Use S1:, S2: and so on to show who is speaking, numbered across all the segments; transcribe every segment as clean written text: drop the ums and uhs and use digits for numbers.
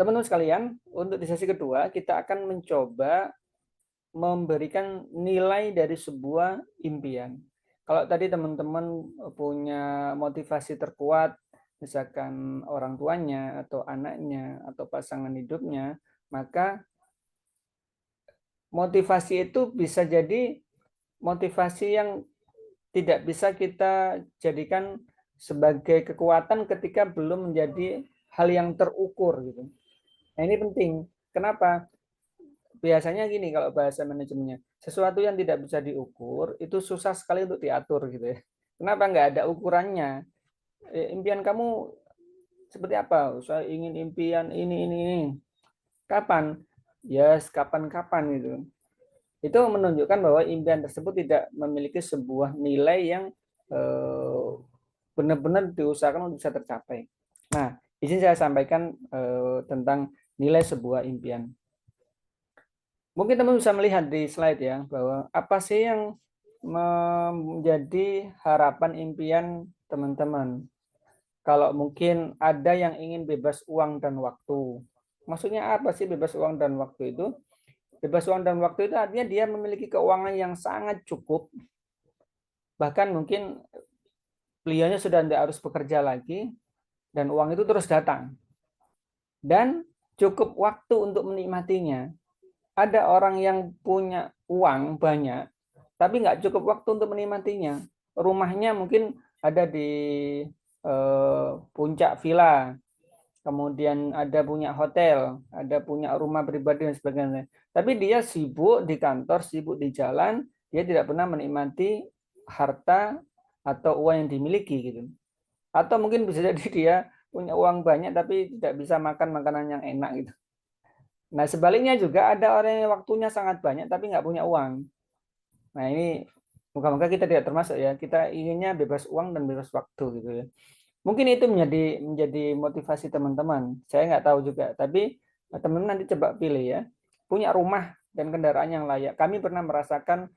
S1: teman-teman sekalian, untuk di sesi kedua kita akan mencoba memberikan nilai dari sebuah impian. Kalau tadi teman-teman punya motivasi terkuat, misalkan orang tuanya atau anaknya atau pasangan hidupnya, maka motivasi itu bisa jadi motivasi yang tidak bisa kita jadikan sebagai kekuatan ketika belum menjadi hal yang terukur gitu. Nah, ini penting. Kenapa? Biasanya gini kalau bahasa manajemennya, sesuatu yang tidak bisa diukur itu susah sekali untuk diatur gitu ya. Kenapa nggak ada ukurannya? Impian kamu seperti apa? Saya ingin impian ini. Kapan? Ya, yes, kapan-kapan gitu. Itu menunjukkan bahwa impian tersebut tidak memiliki sebuah nilai yang benar-benar diusahakan untuk bisa tercapai. Nah, izin saya sampaikan tentang nilai sebuah impian. Mungkin teman bisa melihat di slide ya, bahwa apa sih yang menjadi harapan impian teman-teman. Kalau mungkin ada yang ingin bebas uang dan waktu. Maksudnya apa sih bebas uang dan waktu itu? Bebas uang dan waktu itu artinya dia memiliki keuangan yang sangat cukup. Bahkan mungkin beliaunya sudah tidak harus bekerja lagi dan uang itu terus datang. Dan cukup waktu untuk menikmatinya. Ada orang yang punya uang banyak, tapi nggak cukup waktu untuk menikmatinya. Rumahnya mungkin ada di puncak villa, kemudian ada punya hotel, ada punya rumah pribadi dan sebagainya. Tapi dia sibuk di kantor, sibuk di jalan, dia tidak pernah menikmati harta atau uang yang dimiliki gitu. Atau mungkin bisa jadi dia punya uang banyak tapi tidak bisa makan makanan yang enak gitu. Nah, sebaliknya juga ada orang yang waktunya sangat banyak tapi nggak punya uang. Nah, ini moga-moga kita tidak termasuk ya. Kita inginnya bebas uang dan bebas waktu gitu ya. Mungkin itu menjadi motivasi teman-teman. Saya nggak tahu juga, tapi teman-teman nanti coba pilih ya. Punya rumah dan kendaraan yang layak. Kami pernah merasakan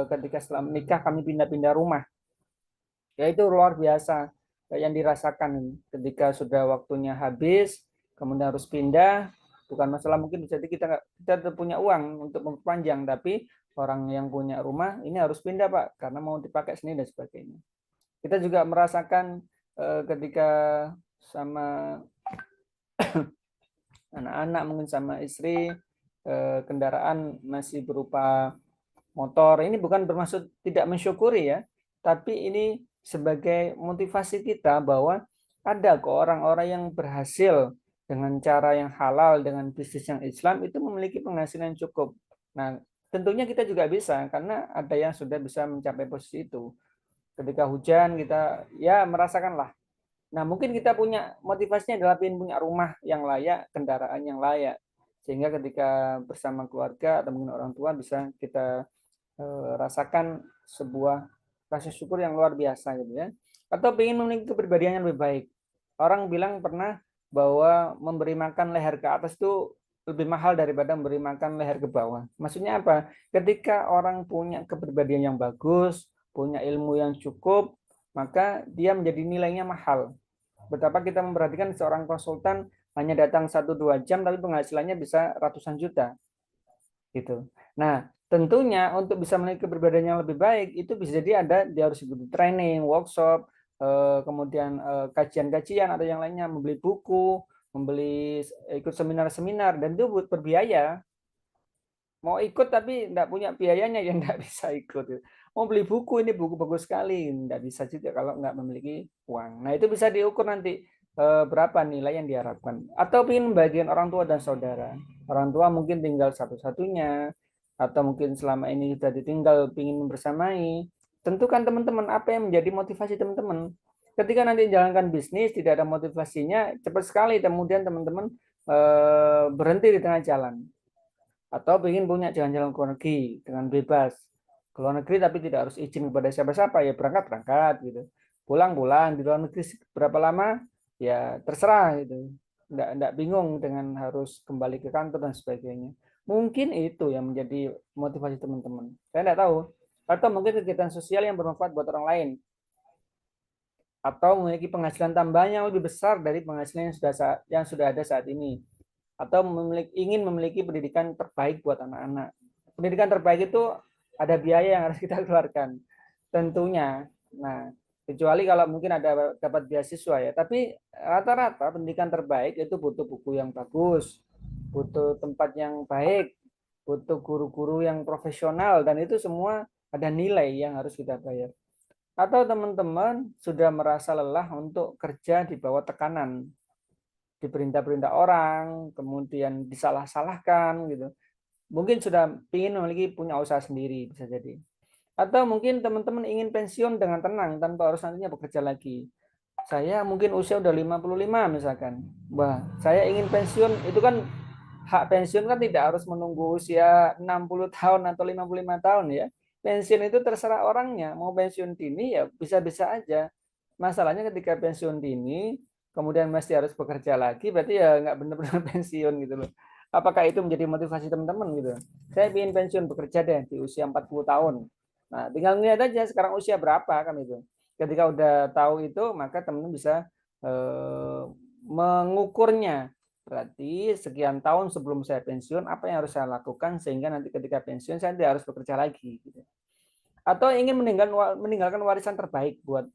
S1: ketika setelah menikah kami pindah-pindah rumah. Ya itu luar biasa yang dirasakan ketika sudah waktunya habis, kemudian harus pindah. Bukan masalah mungkin bisa kita punya uang untuk memperpanjang, tapi orang yang punya rumah ini harus pindah Pak karena mau dipakai sendiri dan sebagainya. Kita juga merasakan ketika sama anak-anak mungkin sama istri kendaraan masih berupa motor. Ini bukan bermaksud tidak mensyukuri ya, tapi ini sebagai motivasi kita bahwa ada kok orang-orang yang berhasil dengan cara yang halal, dengan bisnis yang Islam itu memiliki penghasilan yang cukup. Nah, tentunya kita juga bisa karena ada yang sudah bisa mencapai posisi itu. Ketika hujan kita ya merasakanlah. Nah, mungkin kita punya motivasinya adalah ingin punya rumah yang layak, kendaraan yang layak. Sehingga ketika bersama keluarga atau mungkin orang tua bisa kita rasakan sebuah rasa syukur yang luar biasa gitu ya. Atau ingin memiliki kepribadian yang lebih baik. Orang bilang pernah bahwa memberi makan leher ke atas itu lebih mahal daripada memberi makan leher ke bawah. Maksudnya apa? Ketika orang punya kepribadian yang bagus, punya ilmu yang cukup, maka dia menjadi nilainya mahal. Betapa kita memperhatikan seorang konsultan hanya datang 1-2 jam tapi penghasilannya bisa ratusan juta gitu. Nah, tentunya untuk bisa memiliki kepribadian yang lebih baik itu bisa jadi dia harus ikuti training, workshop, kemudian kajian-kajian atau yang lainnya, membeli buku, ikut seminar-seminar dan itu berbiaya. Mau ikut tapi tidak punya biayanya yang tidak bisa ikut. Mau beli buku, ini buku bagus sekali, tidak bisa juga kalau nggak memiliki uang. Nah, itu bisa diukur nanti berapa nilai yang diharapkan. Atau ingin membagikan orang tua dan saudara. Orang tua mungkin tinggal satu-satunya, atau mungkin selama ini sudah ditinggal, ingin bersamai. Tentukan teman-teman apa yang menjadi motivasi teman-teman. Ketika nanti jalankan bisnis, tidak ada motivasinya, cepat sekali kemudian teman-teman berhenti di tengah jalan. Atau ingin punya jalan-jalan ke luar negeri dengan bebas. Ke luar negeri tapi tidak harus izin kepada siapa-siapa, ya berangkat-berangkat gitu. Pulang-pulang di luar negeri berapa lama, ya terserah gitu. Enggak bingung dengan harus kembali ke kantor dan sebagainya. Mungkin itu yang menjadi motivasi teman-teman. Saya tidak tahu. Atau mungkin kegiatan sosial yang bermanfaat buat orang lain. Atau memiliki penghasilan tambahan yang lebih besar dari penghasilan yang sudah ada saat ini. atau ingin memiliki pendidikan terbaik buat anak-anak. Pendidikan terbaik itu ada biaya yang harus kita keluarkan tentunya. Nah, kecuali kalau mungkin ada dapat beasiswa ya. Tapi rata-rata pendidikan terbaik itu butuh buku yang bagus, butuh tempat yang baik, butuh guru-guru yang profesional, dan itu semua ada nilai yang harus kita bayar. Atau teman-teman sudah merasa lelah untuk kerja di bawah tekanan, diperintah-perintah orang, kemudian disalah-salahkan gitu. Mungkin sudah ingin memiliki punya usaha sendiri, bisa jadi. Atau mungkin teman-teman ingin pensiun dengan tenang tanpa harus nantinya bekerja lagi. Saya mungkin usia udah 55 misalkan. Wah, saya ingin pensiun, itu kan hak pensiun kan tidak harus menunggu usia 60 tahun atau 55 tahun ya. Pensiun itu terserah orangnya, mau pensiun dini ya bisa-bisa aja. Masalahnya ketika pensiun dini, kemudian masih harus bekerja lagi, berarti ya nggak benar-benar pensiun gitu loh. Apakah itu menjadi motivasi teman-teman gitu? Saya ingin pensiun bekerja deh di usia 40 tahun. Nah, tinggal ngeliat aja sekarang usia berapa kan itu. Ketika udah tahu itu, maka teman-teman bisa mengukurnya. Berarti sekian tahun sebelum saya pensiun, apa yang harus saya lakukan sehingga nanti ketika pensiun saya tidak harus bekerja lagi. Gitu. Atau ingin meninggalkan warisan terbaik buat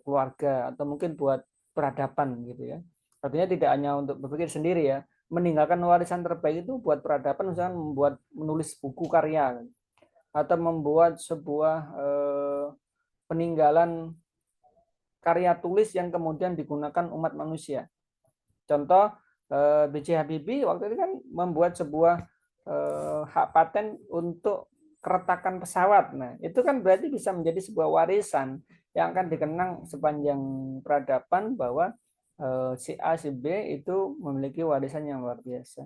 S1: keluarga atau mungkin buat peradaban gitu ya. Artinya tidak hanya untuk berpikir sendiri ya, meninggalkan warisan terbaik itu buat peradaban, misalnya menulis buku karya atau membuat sebuah peninggalan karya tulis yang kemudian digunakan umat manusia. Contoh B.J. Habibie waktu itu kan membuat sebuah hak paten untuk keretakan pesawat. Nah, itu kan berarti bisa menjadi sebuah warisan yang akan dikenang sepanjang peradaban bahwa si A, si B itu memiliki warisan yang luar biasa.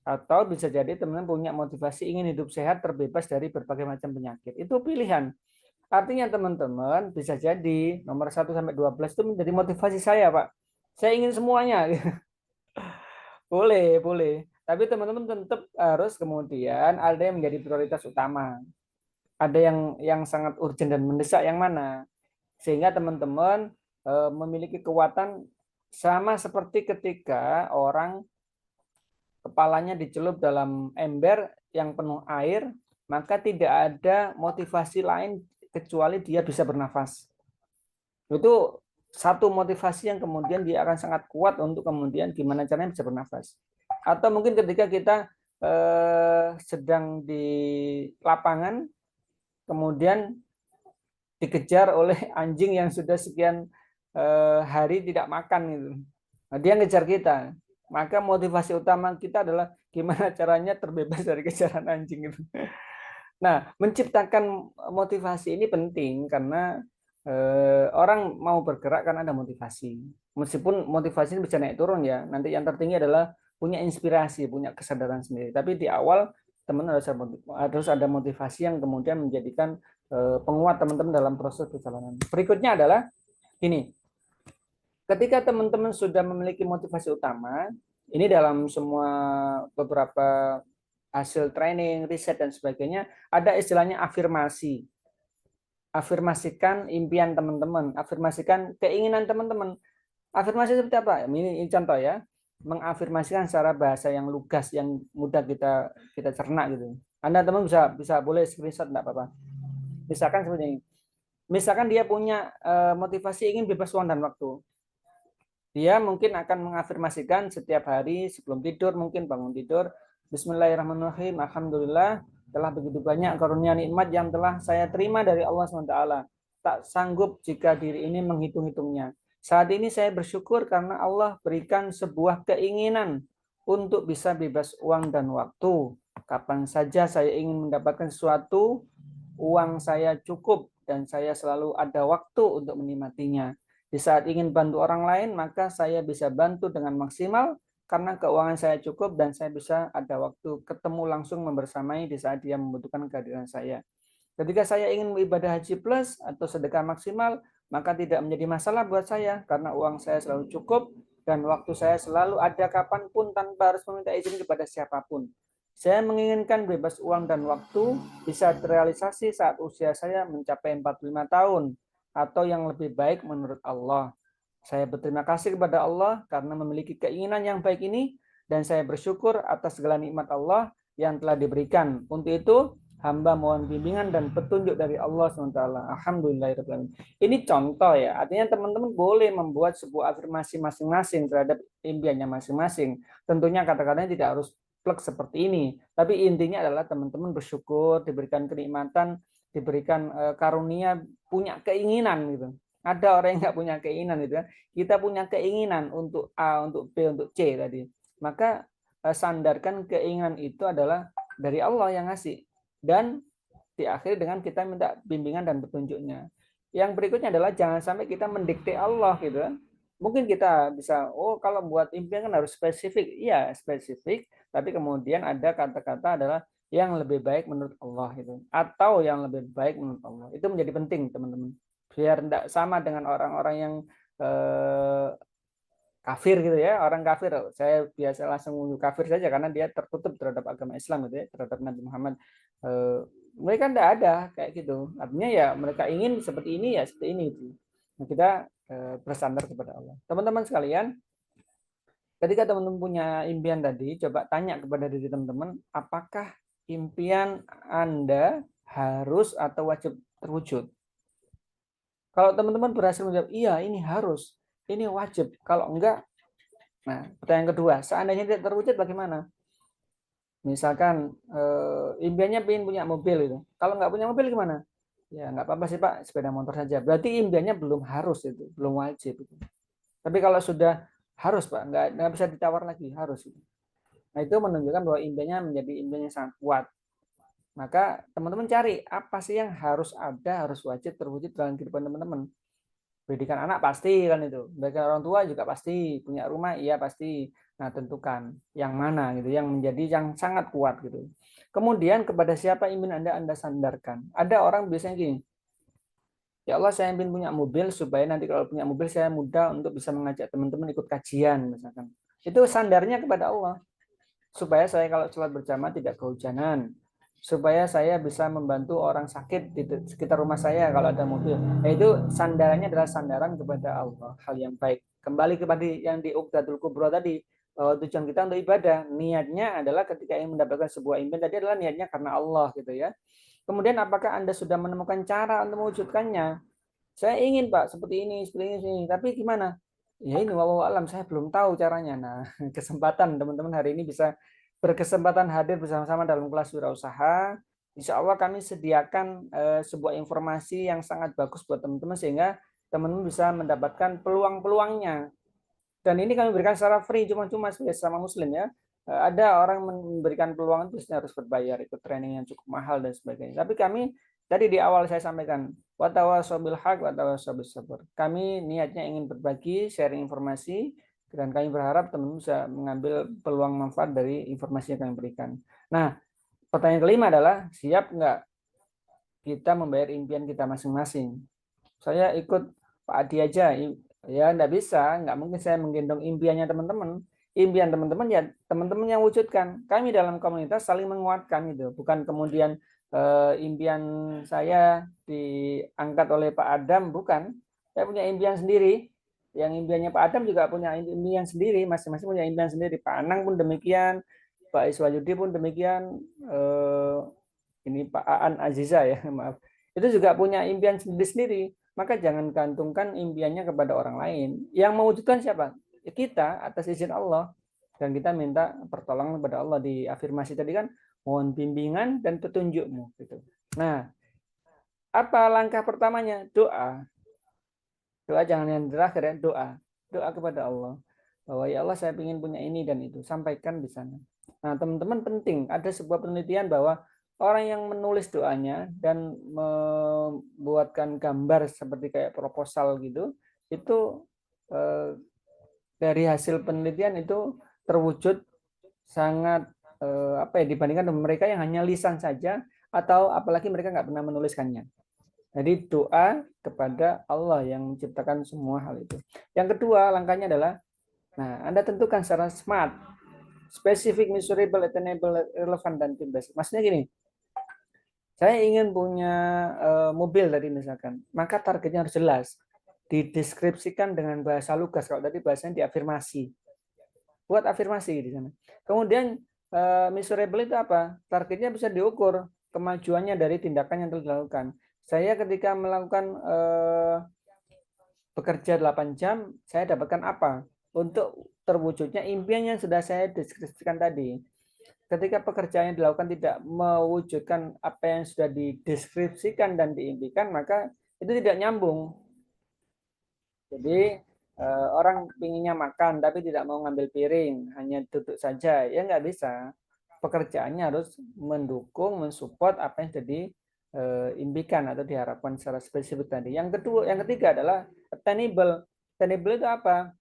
S1: Atau bisa jadi teman-teman punya motivasi ingin hidup sehat terbebas dari berbagai macam penyakit. Itu pilihan. Artinya teman-teman bisa jadi nomor 1 sampai 12 itu menjadi motivasi saya, Pak. Saya ingin semuanya. Boleh, boleh. Tapi teman-teman tetap harus kemudian ada yang menjadi prioritas utama. Ada yang sangat urgent dan mendesak yang mana. Sehingga teman-teman memiliki kekuatan sama seperti ketika orang kepalanya dicelup dalam ember yang penuh air, maka tidak ada motivasi lain kecuali dia bisa bernafas. Itu satu motivasi yang kemudian dia akan sangat kuat untuk kemudian gimana caranya bisa bernafas. Atau mungkin ketika kita sedang di lapangan, kemudian dikejar oleh anjing yang sudah sekian hari tidak makan gitu. Nah, dia ngejar kita. Maka motivasi utama kita adalah gimana caranya terbebas dari kejaran anjing itu. Nah, menciptakan motivasi ini penting karena orang mau bergerak karena ada motivasi. Meskipun motivasi ini bisa naik turun ya. Nanti yang tertinggi adalah punya inspirasi, punya kesadaran sendiri. Tapi di awal teman harus ada motivasi yang kemudian menjadikan penguat teman-teman dalam proses perjalanan. Berikutnya adalah ini. Ketika teman-teman sudah memiliki motivasi utama, ini dalam semua beberapa hasil training, riset dan sebagainya, ada istilahnya afirmasi. Afirmasikan impian teman-teman, afirmasikan keinginan teman-teman. Afirmasi seperti apa? Ini contoh ya. Mengafirmasikan secara bahasa yang lugas, yang mudah kita cerna gitu. Anda teman bisa boleh screenshot enggak apa-apa. Misalkan seperti ini. Misalkan dia punya motivasi ingin bebas uang dan waktu. Dia mungkin akan mengafirmasikan setiap hari sebelum tidur, mungkin bangun tidur, Bismillahirrahmanirrahim, Alhamdulillah, telah begitu banyak karunia nikmat yang telah saya terima dari Allah SWT. Tak sanggup jika diri ini menghitung-hitungnya. Saat ini saya bersyukur karena Allah berikan sebuah keinginan untuk bisa bebas uang dan waktu. Kapan saja saya ingin mendapatkan sesuatu, uang saya cukup dan saya selalu ada waktu untuk menikmatinya. Di saat ingin bantu orang lain, maka saya bisa bantu dengan maksimal karena keuangan saya cukup dan saya bisa ada waktu ketemu langsung membersamai di saat dia membutuhkan kehadiran saya. Ketika saya ingin ibadah haji plus atau sedekah maksimal, maka tidak menjadi masalah buat saya karena uang saya selalu cukup dan waktu saya selalu ada kapanpun tanpa harus meminta izin kepada siapapun. Saya menginginkan bebas uang dan waktu bisa terrealisasi saat usia saya mencapai 45 tahun atau yang lebih baik menurut Allah. Saya berterima kasih kepada Allah karena memiliki keinginan yang baik ini dan saya bersyukur atas segala nikmat Allah yang telah diberikan. Untuk itu hamba mohon bimbingan dan petunjuk dari Allah SWT. Alhamdulillahirrahmanirrahim. Ini contoh ya, artinya teman-teman boleh membuat sebuah afirmasi masing-masing terhadap impiannya masing-masing. Tentunya kata-katanya tidak harus plek seperti ini, tapi intinya adalah teman-teman bersyukur, diberikan kenikmatan, diberikan karunia, punya keinginan gitu. Ada orang yang nggak punya keinginan gitu kan. Kita punya keinginan untuk A, untuk B, untuk C tadi. Maka sandarkan keinginan itu adalah dari Allah yang ngasih. Dan diakhiri dengan kita minta bimbingan dan petunjuknya. Yang berikutnya adalah jangan sampai kita mendikte Allah gitu kan. Mungkin kita bisa, oh kalau buat impian kan harus spesifik. Iya, spesifik, tapi kemudian ada kata-kata adalah yang lebih baik menurut Allah itu, atau yang lebih baik menurut Allah. Itu menjadi penting, teman-teman. Biar tidak sama dengan orang-orang yang eh, kafir gitu ya, orang kafir. Saya biasa langsung menuju kafir saja karena dia tertutup terhadap agama Islam gitu ya, terhadap Nabi Muhammad. Eh, Mereka tidak ada kayak gitu. Artinya ya mereka ingin seperti ini ya seperti ini itu. Nah, kita bersandar kepada Allah. Teman-teman sekalian, ketika teman-teman punya impian tadi, coba tanya kepada diri teman-teman, apakah impian Anda harus atau wajib terwujud? Kalau teman-teman berhasil menjawab, iya ini harus, ini wajib. Kalau enggak, nah pertanyaan kedua, seandainya tidak terwujud bagaimana? Misalkan impiannya ingin punya mobil itu. Kalau nggak punya mobil gimana? Ya nggak apa-apa sih Pak, sepeda motor saja. Berarti impiannya belum harus itu, belum wajib itu. Tapi kalau sudah harus Pak, nggak bisa ditawar lagi, harus itu. Nah itu menunjukkan bahwa impiannya menjadi impian yang sangat kuat. Maka teman-teman cari apa sih yang harus ada, harus wajib terwujud dalam kehidupan teman-teman. Pendidikan anak pasti kan itu. Pendidikan orang tua juga pasti. Punya rumah iya pasti. Nah tentukan yang mana gitu, yang menjadi yang sangat kuat gitu. Kemudian kepada siapa impian Anda sandarkan. Ada orang biasanya gini, ya Allah saya ingin punya mobil supaya nanti kalau punya mobil saya mudah untuk bisa mengajak teman-teman ikut kajian misalkan. Itu sandarnya kepada Allah. Supaya saya kalau sholat berjamaah tidak kehujanan, supaya saya bisa membantu orang sakit di sekitar rumah saya kalau ada mobil. Nah, itu sandarannya adalah sandaran kepada Allah, hal yang baik. Kembali kepada yang di Uqdatul Kubra tadi, tujuan kita untuk ibadah, niatnya adalah ketika ingin mendapatkan sebuah impian tadi adalah niatnya karena Allah gitu ya. Kemudian apakah Anda sudah menemukan cara untuk mewujudkannya? Saya ingin Pak seperti ini, tapi gimana? Ya ini wallahu alam saya belum tahu caranya. Nah, kesempatan teman-teman hari ini bisa berkesempatan hadir bersama-sama dalam kelas wirausaha. Insya Allah kami sediakan sebuah informasi yang sangat bagus buat teman-teman sehingga teman-teman bisa mendapatkan peluang-peluangnya. Dan ini kami berikan secara free, cuma-cuma sama muslim ya. Ada orang memberikan peluang itu harus berbayar, ikut training yang cukup mahal dan sebagainya. Tapi kami tadi di awal saya sampaikan, watawasobil haq, watawasobil sabr. Kami niatnya ingin berbagi, sharing informasi, dan kami berharap teman-teman bisa mengambil peluang manfaat dari informasi yang kami berikan. Nah, pertanyaan kelima adalah, siap nggak kita membayar impian kita masing-masing? Saya ikut Pak Adi aja, ya nggak bisa, nggak mungkin saya menggendong impiannya teman-teman. Impian teman-teman ya teman-teman yang wujudkan. Kami dalam komunitas saling menguatkan itu, bukan kemudian impian saya diangkat oleh Pak Adam, bukan. Saya punya impian sendiri. Yang impiannya Pak Adam juga punya impian sendiri, masing-masing punya impian sendiri. Pak Anang pun demikian, Pak Iswayudi pun demikian. Ini Pak Aan Aziza ya, maaf. Itu juga punya impian sendiri-sendiri. Maka jangan gantungkan impiannya kepada orang lain. Yang mewujudkan siapa? Ya kita atas izin Allah. Dan kita minta pertolongan kepada Allah di afirmasi tadi kan, mohon bimbingan dan petunjukmu gitu. Nah, apa langkah pertamanya? Doa. Doa jangan yang terakhir ya, doa. Doa kepada Allah. Bahwa ya Allah saya ingin punya ini dan itu. Sampaikan di sana. Nah, teman-teman penting. Ada sebuah penelitian bahwa orang yang menulis doanya dan membuatkan gambar seperti kayak proposal gitu, itu dari hasil penelitian itu terwujud sangat apa ya dibandingkan dengan mereka yang hanya lisan saja atau apalagi mereka nggak pernah menuliskannya. Jadi doa kepada Allah yang menciptakan semua hal itu. Yang kedua langkahnya adalah, nah Anda tentukan secara smart, specific, measurable, attainable, relevant, dan team based. Maksudnya gini, saya ingin punya mobil tadi misalkan, maka targetnya harus jelas, dideskripsikan dengan bahasa lugas. Kalau tadi bahasanya diafirmasi. buat afirmasi di sana. Kemudian measurable itu apa? Targetnya bisa diukur kemajuannya dari tindakan yang telah dilakukan. Saya ketika melakukan bekerja 8 jam, saya dapatkan apa? Untuk terwujudnya impian yang sudah saya deskripsikan tadi. Ketika pekerjaan yang dilakukan tidak mewujudkan apa yang sudah dideskripsikan dan diimpikan, maka itu tidak nyambung. Jadi orang pinginnya makan tapi tidak mau ngambil piring, hanya duduk saja, ya nggak bisa. Pekerjaannya harus mendukung, mensupport apa yang jadi impikan atau diharapkan secara spesifik tadi. Yang ketiga adalah attainable. Attainable itu apa?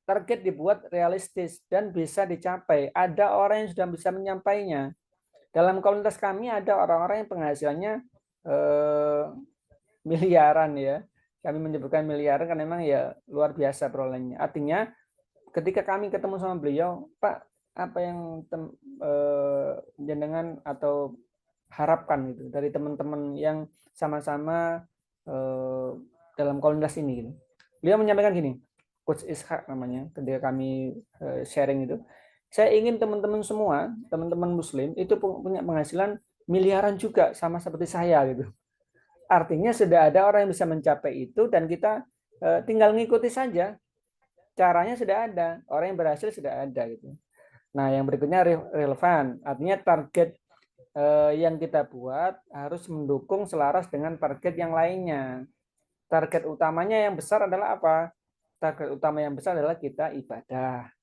S1: Target dibuat realistis dan bisa dicapai. Ada orang yang sudah bisa menyampainya. Dalam komunitas kami ada orang-orang yang penghasilannya miliaran ya. Kami menyebutkan miliaran karena memang ya luar biasa perolehannya. Artinya ketika kami ketemu sama beliau, Pak, apa yang jenengan atau harapkan gitu dari teman-teman yang sama-sama dalam komunitas ini gitu. Beliau menyampaikan gini, Coach Ishak namanya, ketika kami sharing itu, saya ingin teman-teman semua, teman-teman muslim itu punya penghasilan miliaran juga sama seperti saya gitu. Artinya sudah ada orang yang bisa mencapai itu dan kita tinggal ngikuti saja. Caranya sudah ada, orang yang berhasil sudah ada gitu. Nah, yang berikutnya relevan. Artinya target yang kita buat harus mendukung selaras dengan target yang lainnya. Target utamanya yang besar adalah apa? Target utama yang besar adalah kita ibadah.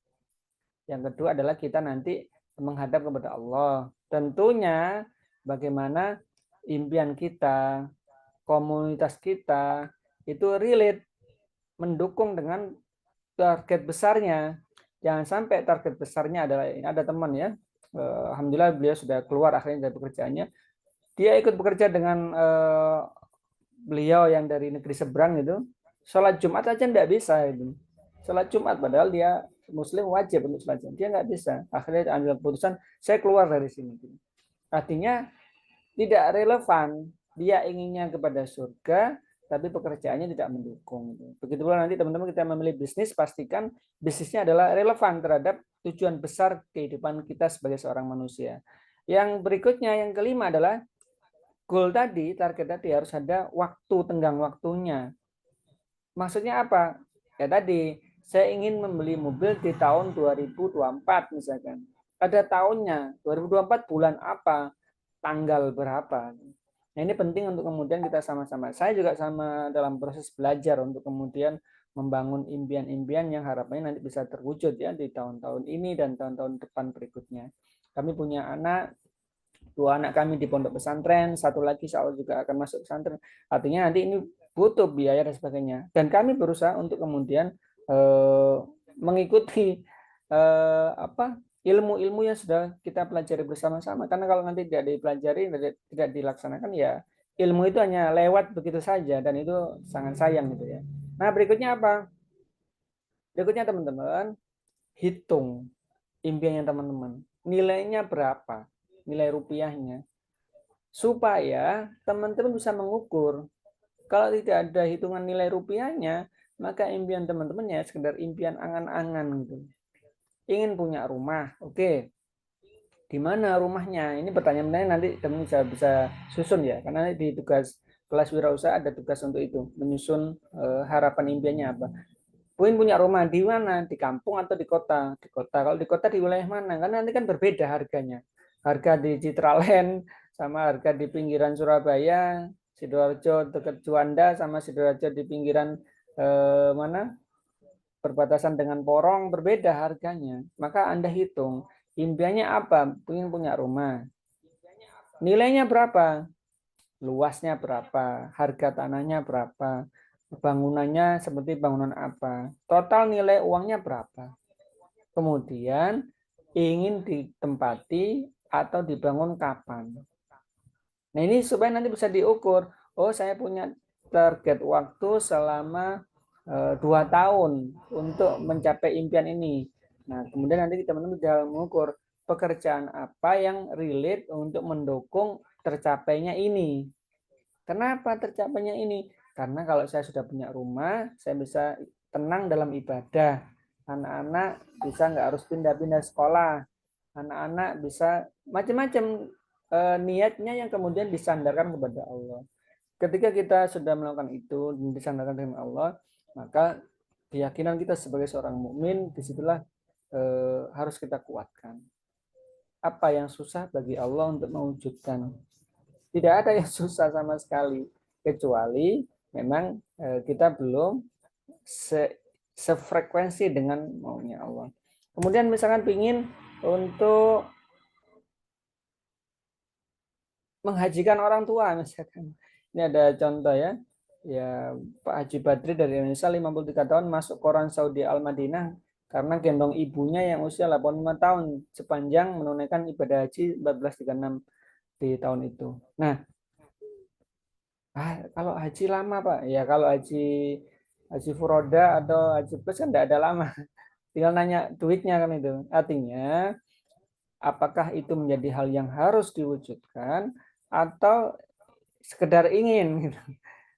S1: Yang kedua adalah kita nanti menghadap kepada Allah. Tentunya bagaimana impian kita, komunitas kita itu relate mendukung dengan target besarnya. Jangan sampai target besarnya adalah ada teman ya. Alhamdulillah beliau sudah keluar akhirnya dari pekerjaannya. Dia ikut bekerja dengan beliau yang dari negeri seberang itu. Sholat Jumat aja enggak bisa itu. Sholat Jumat padahal dia Muslim wajib untuk sholat Jumat. Dia nggak bisa. Akhirnya ambil keputusan saya keluar dari sini. Artinya tidak relevan. Dia inginnya kepada surga, tapi pekerjaannya tidak mendukung. Begitu pula nanti teman-teman kita memilih bisnis, pastikan bisnisnya adalah relevan terhadap tujuan besar kehidupan kita sebagai seorang manusia. Yang berikutnya, yang kelima adalah goal tadi, target tadi harus ada waktu, tenggang waktunya. Maksudnya apa? Ya tadi, saya ingin membeli mobil di tahun 2024 misalkan. Ada tahunnya, 2024 bulan apa, tanggal berapa. Nah, ini penting untuk kemudian kita sama-sama. Saya juga sama dalam proses belajar untuk kemudian membangun impian-impian yang harapannya nanti bisa terwujud ya di tahun-tahun ini dan tahun-tahun depan berikutnya. Kami punya anak, 2 anak kami di pondok pesantren, 1 lagi insya Allah juga akan masuk pesantren. Artinya nanti ini butuh biaya dan sebagainya. Dan kami berusaha untuk kemudian mengikuti ilmu-ilmu yang sudah kita pelajari bersama-sama. Karena kalau nanti tidak dipelajari, tidak dilaksanakan, ya ilmu itu hanya lewat begitu saja dan itu sangat sayang gitu ya. Nah, berikutnya apa? Berikutnya teman-teman, hitung impiannya teman-teman. Nilainya berapa? Nilai rupiahnya. Supaya teman-teman bisa mengukur. Kalau tidak ada hitungan nilai rupiahnya, maka impian teman-teman ya sekedar impian angan-angan gitu. Ingin punya rumah, oke. Di mana rumahnya? Ini pertanyaan nanti teman bisa susun ya, karena di tugas kelas wirausaha ada tugas untuk itu, menyusun harapan impiannya apa. Puin punya rumah di mana? Di kampung atau di kota? Di kota. Kalau di kota di wilayah mana? Karena nanti kan berbeda harganya. Harga di Citraland sama harga di pinggiran Surabaya, Sidoarjo dekat Juanda sama Sidoarjo di pinggiran mana? Perbatasan dengan Porong berbeda harganya. Maka Anda hitung, impiannya apa? Ingin punya rumah. Nilainya berapa? Luasnya berapa? Harga tanahnya berapa? Bangunannya seperti bangunan apa? Total nilai uangnya berapa? Kemudian ingin ditempati atau dibangun kapan? Nah, ini supaya nanti bisa diukur. Oh, saya punya target waktu selama 2 tahun untuk mencapai impian ini. Nah, kemudian nanti teman-teman bisa mengukur pekerjaan apa yang relate untuk mendukung tercapainya ini. Kenapa tercapainya ini? Karena kalau saya sudah punya rumah, saya bisa tenang dalam ibadah. Anak-anak bisa nggak harus pindah-pindah sekolah. Anak-anak bisa macam-macam niatnya yang kemudian disandarkan kepada Allah. Ketika kita sudah melakukan itu dan disandarkan dengan Allah, maka keyakinan kita sebagai seorang mukmin disitulah harus kita kuatkan. Apa yang susah bagi Allah untuk mewujudkan? Tidak ada yang susah sama sekali, kecuali memang kita belum sefrekuensi dengan maunya Allah. Kemudian misalkan ingin untuk menghajikan orang tua misalkan. Ini ada contoh ya. Ya, Pak Haji Badri dari Indonesia 53 tahun masuk koran Saudi Al-Madinah karena gendong ibunya yang usia 85 tahun sepanjang menunaikan ibadah haji 1436 di tahun itu. Nah, kalau haji lama Pak, ya kalau haji haji furoda atau haji plus kan tidak ada lama. Tinggal nanya duitnya kan itu. Artinya, apakah itu menjadi hal yang harus diwujudkan atau sekedar ingin gitu.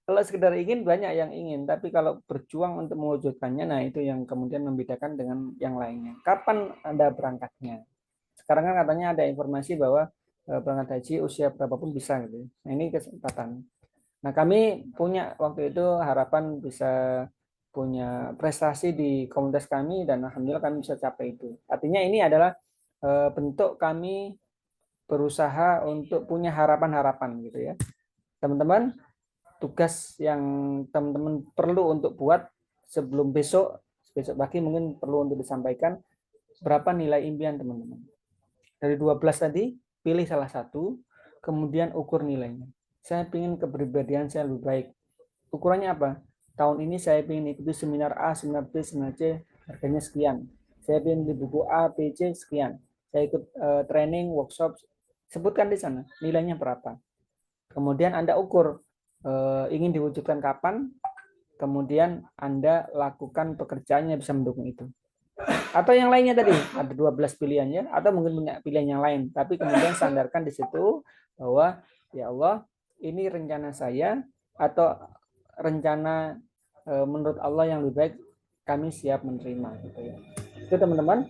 S1: Kalau sekedar ingin banyak yang ingin, tapi kalau berjuang untuk mewujudkannya, nah itu yang kemudian membedakan dengan yang lainnya. Kapan Anda berangkatnya? Sekarang kan katanya ada informasi bahwa berangkat haji usia berapapun bisa gitu. Nah ini kesempatan. Nah kami punya waktu itu harapan bisa punya prestasi di komunitas kami dan alhamdulillah kami bisa capai itu. Artinya ini adalah bentuk kami berusaha untuk punya harapan-harapan gitu ya. Teman-teman, tugas yang teman-teman perlu untuk buat sebelum besok pagi mungkin perlu untuk disampaikan berapa nilai impian teman-teman. Dari 12 tadi, pilih salah satu, kemudian ukur nilainya. Saya ingin kepribadian saya lebih baik. Ukurannya apa? Tahun ini saya ingin ikuti seminar A, seminar B, seminar C, harganya sekian. Saya ingin di buku A, B, C, sekian. Saya ikut training, workshop, sebutkan di sana nilainya berapa. Kemudian Anda ukur ingin diwujudkan kapan, kemudian Anda lakukan pekerjaan yang bisa mendukung itu. Atau yang lainnya tadi, ada 12 pilihannya, atau mungkin punya pilihan yang lain. Tapi kemudian sandarkan di situ bahwa, ya Allah, ini rencana saya, atau rencana menurut Allah yang lebih baik, kami siap menerima. Gitu ya. Itu teman-teman.